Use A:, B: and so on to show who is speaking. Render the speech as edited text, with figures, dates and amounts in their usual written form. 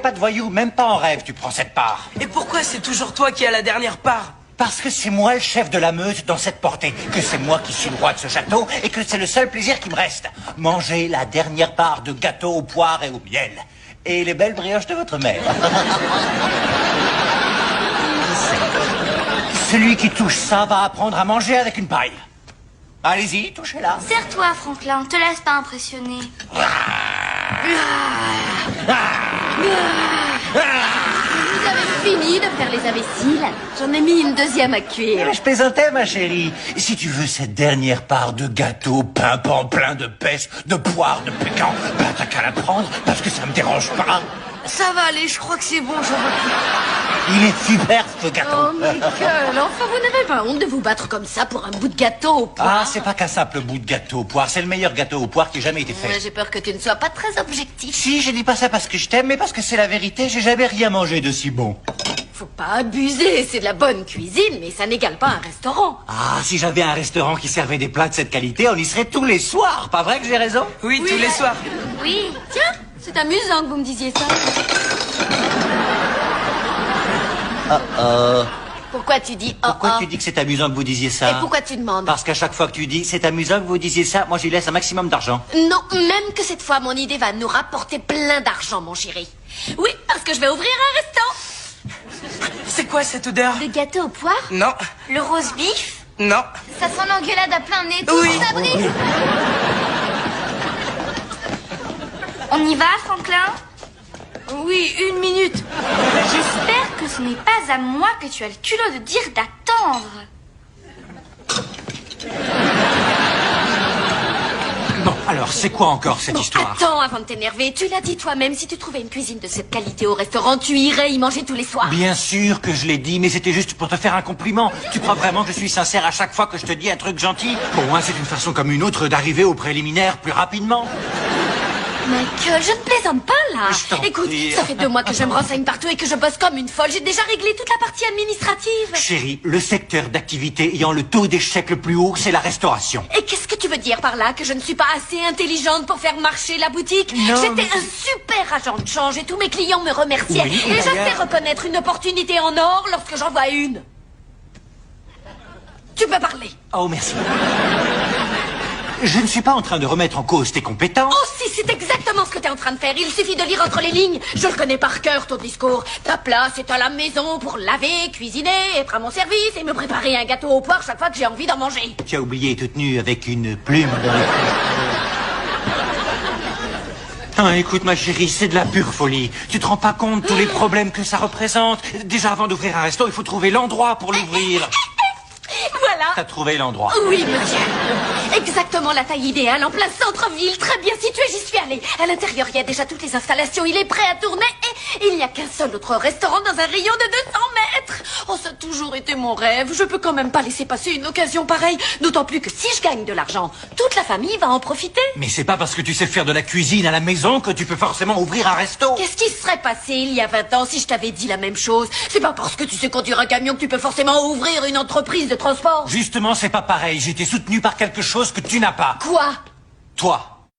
A: pas de voyou, même pas en rêve tu prends cette part.
B: Et pourquoi c'est toujours toi qui as la dernière part?
A: Parce que c'est moi le chef de la meute dans cette portée, que c'est moi qui suis le roi de ce château et que c'est le seul plaisir qui me reste. Manger la dernière part de gâteau aux poires et au miel. Et les belles brioches de votre mère. Celui qui touche ça va apprendre à manger avec une paille. Allez-y, touchez-la.
C: Serre-toi, Franklin, te laisse pas impressionner.
D: Vous avez fini de faire les imbéciles? J'en ai mis une deuxième à cuire.
A: Mais je plaisantais, ma chérie. Si tu veux cette dernière part de gâteau pimpant plein de pêche, de poire, de pécan, ben t'as qu'à la prendre parce que ça me dérange pas.
B: Ça va aller, je crois que c'est bon, j'en veux plus.
A: Il est super, ce gâteau.
D: Oh, Michael, enfin, vous n'avez pas honte de vous battre comme ça pour un bout de gâteau au poire?
A: Ah, c'est pas qu'un simple bout de gâteau au poire. C'est le meilleur gâteau au poire qui ait jamais été fait.
D: J'ai peur que tu ne sois pas très objectif.
A: Si, je dis pas ça parce que je t'aime, mais parce que c'est la vérité. J'ai jamais rien mangé de si bon.
D: Faut pas abuser, c'est de la bonne cuisine, mais ça n'égale pas un restaurant.
A: Ah, si j'avais un restaurant qui servait des plats de cette qualité, on y serait tous les soirs. Pas vrai que j'ai raison?
B: Oui, tous les soirs.
C: Oui.
D: Tiens, c'est amusant que vous me disiez ça. Pourquoi tu dis
A: Pourquoi tu dis que c'est amusant que vous disiez ça?
D: Et pourquoi tu demandes?
A: Parce qu'à chaque fois que tu dis c'est amusant que vous disiez ça, moi j'y laisse un maximum d'argent.
D: Non, même que cette fois, mon idée va nous rapporter plein d'argent, mon chéri. Oui, parce que je vais ouvrir un resto.
B: C'est quoi cette odeur?
C: Le gâteau aux poires?
B: Non,
C: Le rose beef?
B: non.
C: Ça sent l'engueulade à plein nez, tout
B: Oui.
C: ça brille. On y va, Franklin?
D: Oui, 1 minute.
C: J'espère que ce n'est pas à moi que tu as le culot de dire d'attendre.
A: Bon, alors c'est quoi encore cette
D: Bon,
A: histoire?
D: attends avant de t'énerver. Tu l'as dit toi-même, si tu trouvais une cuisine de cette qualité au restaurant, tu irais y manger tous les soirs.
A: Bien sûr que je l'ai dit, mais c'était juste pour te faire un compliment. Tu crois vraiment que je suis sincère à chaque fois que je te dis un truc gentil? Pour moi, c'est une façon comme une autre d'arriver au préliminaire plus rapidement.
D: Michael, je ne plaisante pas là.
A: Je t'en
D: Écoute,
A: prie.
D: ça fait 2 mois que je me renseigne partout et que je bosse comme une folle. J'ai déjà réglé toute la partie administrative.
A: Chérie, le secteur d'activité ayant le taux d'échec le plus haut, c'est la restauration.
D: Et qu'est-ce que tu veux dire par là? Que je ne suis pas assez intelligente pour faire marcher la boutique?
A: Non,
D: J'étais
A: mais-
D: un super agent de change et tous mes clients me remerciaient.
A: Oui,
D: et je
A: d'ailleurs-
D: sais reconnaître une opportunité en or lorsque j'en vois une. Tu peux parler.
A: Oh, merci. Je ne suis pas en train de remettre en cause tes compétences.
D: Oh si, c'est exactement ce que tu es en train de faire. Il suffit de lire entre les lignes. Je le connais par cœur, ton discours. Ta place est à la maison pour laver, cuisiner, être à mon service et me préparer un gâteau aux poires chaque fois que j'ai envie d'en manger.
A: Tu as oublié toute nue avec une plume dans les... Ah, écoute, ma chérie, c'est de la pure folie. Tu te rends pas compte tous les problèmes que ça représente? Déjà, avant d'ouvrir un resto, il faut trouver l'endroit pour l'ouvrir.
D: Voilà.
A: T'as trouvé l'endroit.
D: Oui, monsieur. Exactement la taille idéale, en plein centre-ville, très bien situé, j'y suis allée. À l'intérieur, il y a déjà toutes les installations, il est prêt à tourner et il n'y a qu'un seul autre restaurant dans un rayon de 200 mètres. Oh, ça a toujours été mon rêve. Je peux quand même pas laisser passer une occasion pareille. D'autant plus que si je gagne de l'argent, toute la famille va en profiter.
A: Mais c'est pas parce que tu sais faire de la cuisine à la maison que tu peux forcément ouvrir un resto.
D: Qu'est-ce qui se serait passé il y a 20 ans si je t'avais dit la même chose? C'est pas parce que tu sais conduire un camion que tu peux forcément ouvrir une entreprise de transport.
A: Justement, c'est pas pareil. J'ai été soutenu par quelque chose que tu n'as pas.
D: Quoi?
A: Toi.